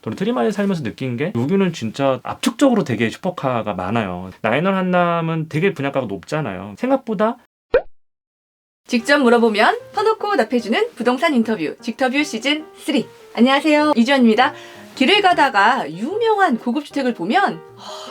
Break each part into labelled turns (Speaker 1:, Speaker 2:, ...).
Speaker 1: 저는 트리마에 살면서 느낀 게 여기는 진짜 압축적으로 되게 슈퍼카가 많아요. 나인원 한남은 되게 분양가가 높잖아요. 생각보다
Speaker 2: 직접 물어보면 터놓고 답해주는 부동산 인터뷰 직터뷰 시즌 3. 안녕하세요, 이주연입니다. 길을 가다가 유명한 고급주택을 보면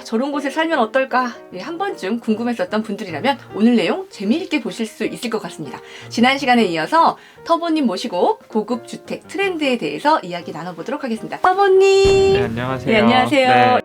Speaker 2: 저런 곳에 살면 어떨까 한 번쯤 궁금했었던 분들이라면 오늘 내용 재미있게 보실 수 있을 것 같습니다. 지난 시간에 이어서 터보님 모시고 고급주택 트렌드에 대해서 이야기 나눠보도록 하겠습니다. 터보님!
Speaker 1: 네, 안녕하세요.
Speaker 2: 네, 안녕하세요.
Speaker 1: 네.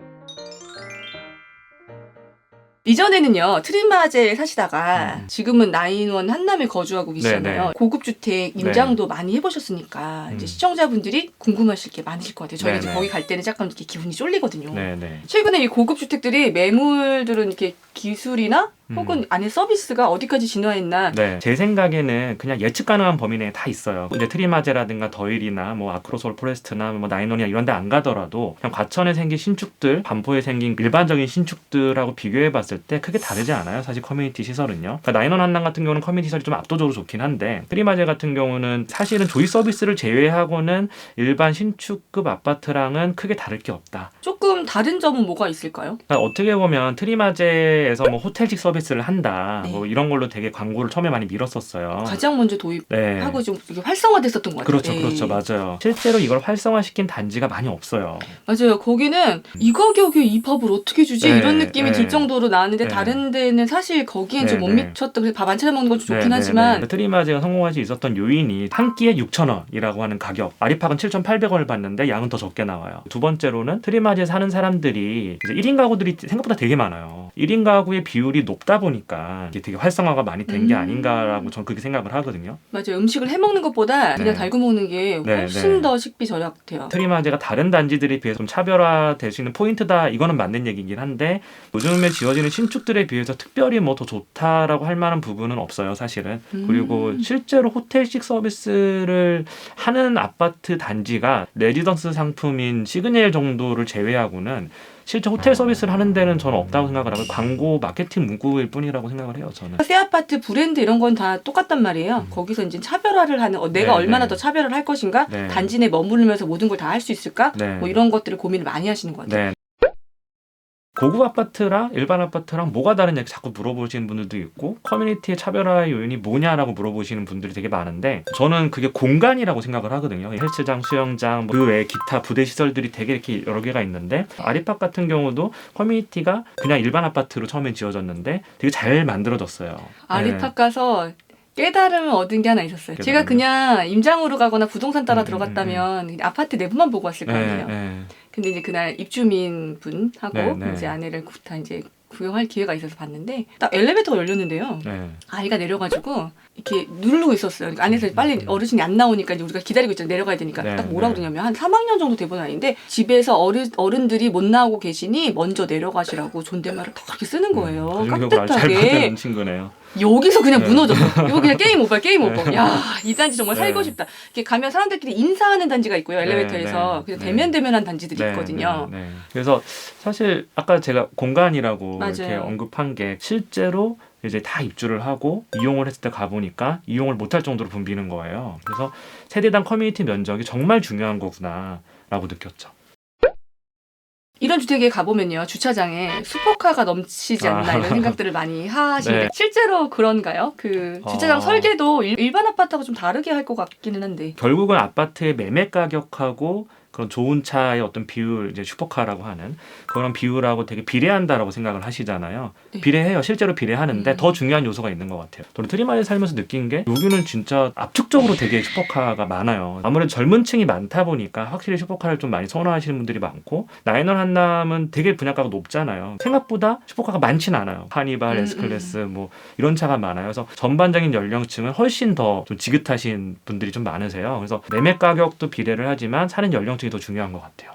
Speaker 2: 이전에는요, 트리마제에 사시다가 지금은 나인원 한남에 거주하고 계시잖아요.
Speaker 1: 네네.
Speaker 2: 고급주택 임장도 많이 해보셨으니까 이제 시청자분들이 궁금하실 게 많으실 것 같아요. 저희가 이제
Speaker 1: 네네.
Speaker 2: 거기 갈 때는 약간 이렇게 기분이 쫄리거든요.
Speaker 1: 네네.
Speaker 2: 최근에 이 고급주택들이 매물들은 이렇게 기술이나 혹은 안에 서비스가 어디까지 진화했나.
Speaker 1: 네, 제 생각에는 그냥 예측 가능한 범위 내에 다 있어요. 이제 트리마제라든가 더힐이나 뭐 아크로솔 포레스트나 뭐 나인원이나 이런 데 안 가더라도 그냥 과천에 생긴 신축들, 반포에 생긴 일반적인 신축들하고 비교해 봤을 때 크게 다르지 않아요. 사실 커뮤니티 시설은요. 그러니까 나인원 한남 같은 경우는 커뮤니티 시설이 좀 압도적으로 좋긴 한데 트리마제 같은 경우는 사실은 조이 서비스를 제외하고는 일반 신축급 아파트랑은 크게 다를 게 없다.
Speaker 2: 조금 다른 점은 뭐가 있을까요?
Speaker 1: 그러니까 어떻게 보면 트리마제에서 뭐 호텔식 서비스를 한다,
Speaker 2: 네.
Speaker 1: 뭐 이런 걸로 되게 광고를 처음에 많이 밀었었어요.
Speaker 2: 가장 먼저 도입하고
Speaker 1: 네.
Speaker 2: 좀 이게 활성화됐었던 것 같아요.
Speaker 1: 그렇죠,
Speaker 2: 네.
Speaker 1: 그렇죠, 맞아요. 실제로 이걸 활성화시킨 단지가 많이 없어요.
Speaker 2: 맞아요. 거기는 이 가격에 이 밥을 어떻게 주지?
Speaker 1: 네,
Speaker 2: 이런 느낌이
Speaker 1: 네.
Speaker 2: 들 정도로 나왔는데
Speaker 1: 네.
Speaker 2: 다른 데는 사실 거기엔 좀 못
Speaker 1: 네, 네.
Speaker 2: 미쳤다. 그래서 밥 안 차려 먹는 건 좀 좋긴 하지만
Speaker 1: 트리마제가 성공할 수 있었던 요인이 한 끼에 6,000원이라고 하는 가격. 아리팍은 7,800원을 받는데 양은 더 적게 나와요. 두 번째로는 트리마제 사는 사람들이 이제 1인 가구들이 생각보다 되게 많아요. 1인 가구의 비율이 높다 보니까 이게 되게 활성화가 많이 된 게 아닌가라고 저는 그렇게 생각을 하거든요.
Speaker 2: 맞아요. 음식을 해 먹는 것보다 그냥
Speaker 1: 네.
Speaker 2: 달고 먹는 게
Speaker 1: 네,
Speaker 2: 훨씬
Speaker 1: 네.
Speaker 2: 더 식비 절약돼요.
Speaker 1: 트리마제가 다른 단지들에 비해서 좀 차별화될 수 있는 포인트다, 이거는 맞는 얘기긴 한데 요즘에 지어지는 신축들에 비해서 특별히 뭐 더 좋다라고 할 만한 부분은 없어요, 사실은. 그리고 실제로 호텔식 서비스를 하는 아파트 단지가 레지던스 상품인 시그넬 정도를 제외하고는 실제 호텔 서비스를 하는 데는 저는 없다고 생각을 하고 광고 마케팅 문구일 뿐이라고 생각을 해요, 저는.
Speaker 2: 새 아파트 브랜드 이런 건 다 똑같단 말이에요. 거기서 이제 차별화를 하는 내가
Speaker 1: 네,
Speaker 2: 얼마나
Speaker 1: 네.
Speaker 2: 더 차별화를 할 것인가,
Speaker 1: 네.
Speaker 2: 단지 내 머무르면서 모든 걸 다 할 수 있을까,
Speaker 1: 네.
Speaker 2: 뭐 이런 것들을 고민을 많이 하시는 것 같아요.
Speaker 1: 네. 고급 아파트랑 일반 아파트랑 뭐가 다르냐 자꾸 물어보시는 분들도 있고, 커뮤니티의 차별화의 요인이 뭐냐라고 물어보시는 분들이 되게 많은데, 저는 그게 공간이라고 생각을 하거든요. 헬스장, 수영장, 그 외에 기타 부대 시설들이 되게 이렇게 여러 개가 있는데, 아리팍 같은 경우도 커뮤니티가 그냥 일반 아파트로 처음엔 지어졌는데 되게 잘 만들어졌어요.
Speaker 2: 아리팍 가서 깨달음을 얻은 게 하나 있었어요. 제가 그냥 임장으로 가거나 부동산 따라 들어갔다면 아파트 내부만 보고 왔을 거 아니에요. 근데 이제 그날 입주민 분하고 이제 아내를 다 이제 구경할 기회가 있어서 봤는데 딱 엘리베이터가 열렸는데요. 아이가 내려가지고 이렇게 누르고 있었어요. 그러니까 안에서 빨리 어르신이 안 나오니까 이제 우리가 기다리고 있잖아요. 내려가야 되니까. 딱 뭐라고 그러냐면 한 3학년 정도 돼본 아이인데 집에서 어른들이 못 나오고 계시니 먼저 내려가시라고 존댓말을 딱 그렇게 쓰는 거예요.
Speaker 1: 잘
Speaker 2: 깍듯하게.
Speaker 1: 받는 친구네요.
Speaker 2: 여기서 그냥 무너졌어. 이거 그냥 게임 오버. 야, 이 단지 정말 살고 싶다. 이렇게 가면 사람들끼리 인사하는 단지가 있고요. 엘리베이터에서. 그냥 대면대면한 단지들이 있거든요.
Speaker 1: 그래서 사실 아까 제가 공간이라고
Speaker 2: 맞아요.
Speaker 1: 이렇게 언급한 게 실제로 이제 다 입주를 하고 이용을 했을 때 가보니까 이용을 못할 정도로 붐비는 거예요. 그래서 세대당 커뮤니티 면적이 정말 중요한 거구나라고 느꼈죠.
Speaker 2: 이런 주택에 가보면요, 주차장에 슈퍼카가 넘치지 않나 이런 생각들을 많이 하시는데 실제로 그런가요? 그 주차장 설계도 일반 아파트하고 좀 다르게 할 것 같기는 한데.
Speaker 1: 결국은 아파트의 매매 가격하고 그런 좋은 차의 어떤 비율, 이제 슈퍼카라고 하는 그런 비율하고 되게 비례한다라고 생각을 하시잖아요. 비례해요. 실제로 비례하는데 더 중요한 요소가 있는 것 같아요. 저는 트리마에 살면서 느낀 게 여기는 진짜 압축적으로 되게 슈퍼카가 많아요. 아무래도 젊은 층이 많다 보니까 확실히 슈퍼카를 좀 많이 선호하시는 분들이 많고, 나인원 한남은 되게 분양가가 높잖아요. 생각보다 슈퍼카가 많진 않아요. 카니발, S클래스 뭐 이런 차가 많아요. 그래서 전반적인 연령층은 훨씬 더 좀 지긋하신 분들이 좀 많으세요. 그래서 매매 가격도 비례를 하지만 사는 연령층이 더 중요한 것 같아요.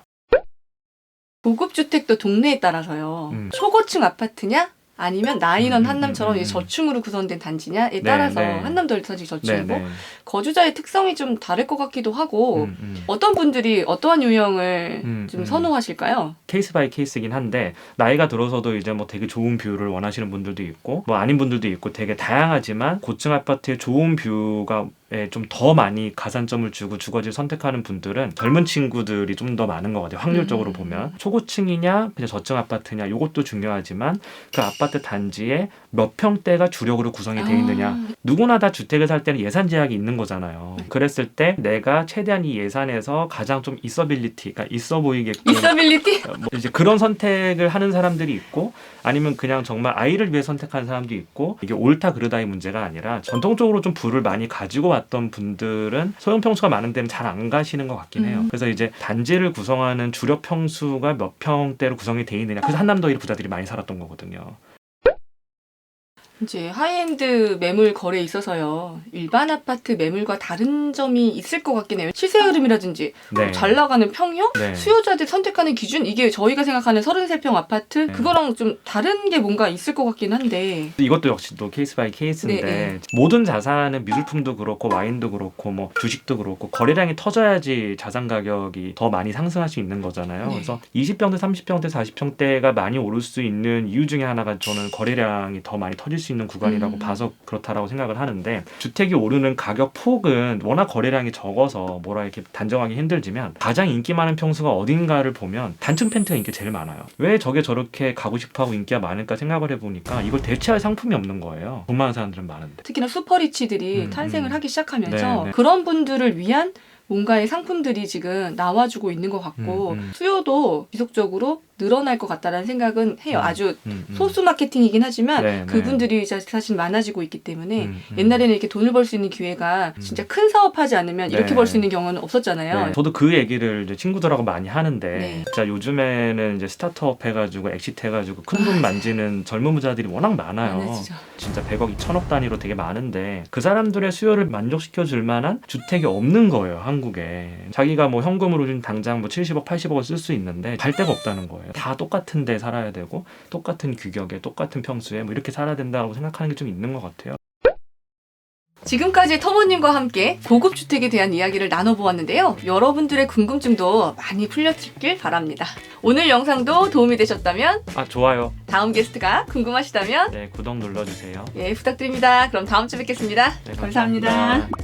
Speaker 2: 고급주택도 동네에 따라서요. 초고층 아파트냐? 아니면 나인원 한남처럼 이제 저층으로 구성된 단지냐에 따라서 한남도 사실 저층이고 거주자의 특성이 좀 다를 것 같기도 하고 어떤 분들이 어떠한 유형을 좀 선호하실까요?
Speaker 1: 케이스 바이 케이스긴 한데, 나이가 들어서도 이제 뭐 되게 좋은 뷰를 원하시는 분들도 있고 뭐 아닌 분들도 있고 되게 다양하지만 고층 아파트의 좋은 뷰가 좀 더 많이 가산점을 주고 주거지를 선택하는 분들은 젊은 친구들이 좀 더 많은 것 같아요. 확률적으로 보면 초고층이냐 그냥 저층 아파트냐 이것도 중요하지만 그 아파트 단지에 몇 평대가 주력으로 구성이 돼 있느냐. 누구나 다 주택을 살 때는 예산 제약이 있는 거잖아요. 그랬을 때 내가 최대한 이 예산에서 가장 좀 있어빌리티, 그러니까 있어 보이게끔
Speaker 2: 있어빌리티?
Speaker 1: 이제 그런 선택을 하는 사람들이 있고 아니면 그냥 정말 아이를 위해 선택하는 사람도 있고 이게 옳다 그르다의 문제가 아니라 전통적으로 좀 부를 많이 가지고 왔던 분들은 소형 평수가 많은 데는 잘 안 가시는 것 같긴 해요. 그래서 이제 단지를 구성하는 주력 평수가 몇 평대로 구성이 돼 있느냐. 그래서 한남더위를 부자들이 많이 살았던 거거든요.
Speaker 2: 이제 하이엔드 매물 거래에 있어서요. 일반 아파트 매물과 다른 점이 있을 것 같긴 해요. 시세 흐름이라든지
Speaker 1: 네.
Speaker 2: 잘 나가는 평형?
Speaker 1: 네.
Speaker 2: 수요자들 선택하는 기준? 이게 저희가 생각하는 33평 아파트?
Speaker 1: 네.
Speaker 2: 그거랑 좀 다른 게 뭔가 있을 것 같긴 한데
Speaker 1: 이것도 역시 또 케이스 바이 케이스인데
Speaker 2: 네.
Speaker 1: 모든 자산은 미술품도 그렇고 와인도 그렇고 뭐 주식도 그렇고 거래량이 터져야지 자산 가격이 더 많이 상승할 수 있는 거잖아요.
Speaker 2: 네.
Speaker 1: 그래서 20평대, 30평대, 40평대가 많이 오를 수 있는 이유 중에 하나가 저는 거래량이 더 많이 터질 수 있는 구간이라고 봐서 그렇다라고 생각을 하는데 주택이 오르는 가격 폭은 워낙 거래량이 적어서 뭐라 이렇게 단정하기 힘들지만 가장 인기 많은 평수가 어딘가를 보면 단층 펜트가 인기가 제일 많아요. 왜 저게 저렇게 가고 싶어하고 인기가 많을까 생각을 해보니까 이걸 대체할 상품이 없는 거예요. 돈 많은 사람들은 많은데.
Speaker 2: 특히나 슈퍼리치들이 탄생을 하기 시작하면서
Speaker 1: 네, 네.
Speaker 2: 그런 분들을 위한 뭔가의 상품들이 지금 나와주고 있는 것 같고 수요도 지속적으로 늘어날 것 같다는 생각은 해요. 아주 소수 마케팅이긴 하지만
Speaker 1: 네,
Speaker 2: 그분들이 사실 많아지고 있기 때문에 옛날에는 이렇게 돈을 벌 수 있는 기회가 진짜 큰 사업하지 않으면 이렇게
Speaker 1: 네.
Speaker 2: 벌 수 있는 경우는 없었잖아요.
Speaker 1: 네, 저도 그 얘기를 이제 친구들하고 많이 하는데
Speaker 2: 네.
Speaker 1: 진짜 요즘에는 이제 스타트업 해가지고 엑시트 해가지고 큰 돈 만지는 젊은 부자들이 워낙 많아요.
Speaker 2: 많아지죠.
Speaker 1: 진짜 100억, 2천억 단위로 되게 많은데 그 사람들의 수요를 만족시켜 줄 만한 주택이 없는 거예요. 한국에. 자기가 뭐 현금으로 좀 당장 뭐 70억, 80억을 쓸 수 있는데 갈 데가 없다는 거예요. 다 똑같은 데 살아야 되고 똑같은 규격에 똑같은 평수에 뭐 이렇게 살아야 된다고 생각하는 게 좀 있는 것 같아요.
Speaker 2: 지금까지 터보님과 함께 고급 주택에 대한 이야기를 나눠보았는데요. 여러분들의 궁금증도 많이 풀렸길 바랍니다. 오늘 영상도 도움이 되셨다면
Speaker 1: 좋아요.
Speaker 2: 다음 게스트가 궁금하시다면
Speaker 1: 네, 구독 눌러주세요.
Speaker 2: 예, 부탁드립니다. 그럼 다음 주에 뵙겠습니다.
Speaker 1: 네,
Speaker 2: 감사합니다.
Speaker 1: 감사합니다.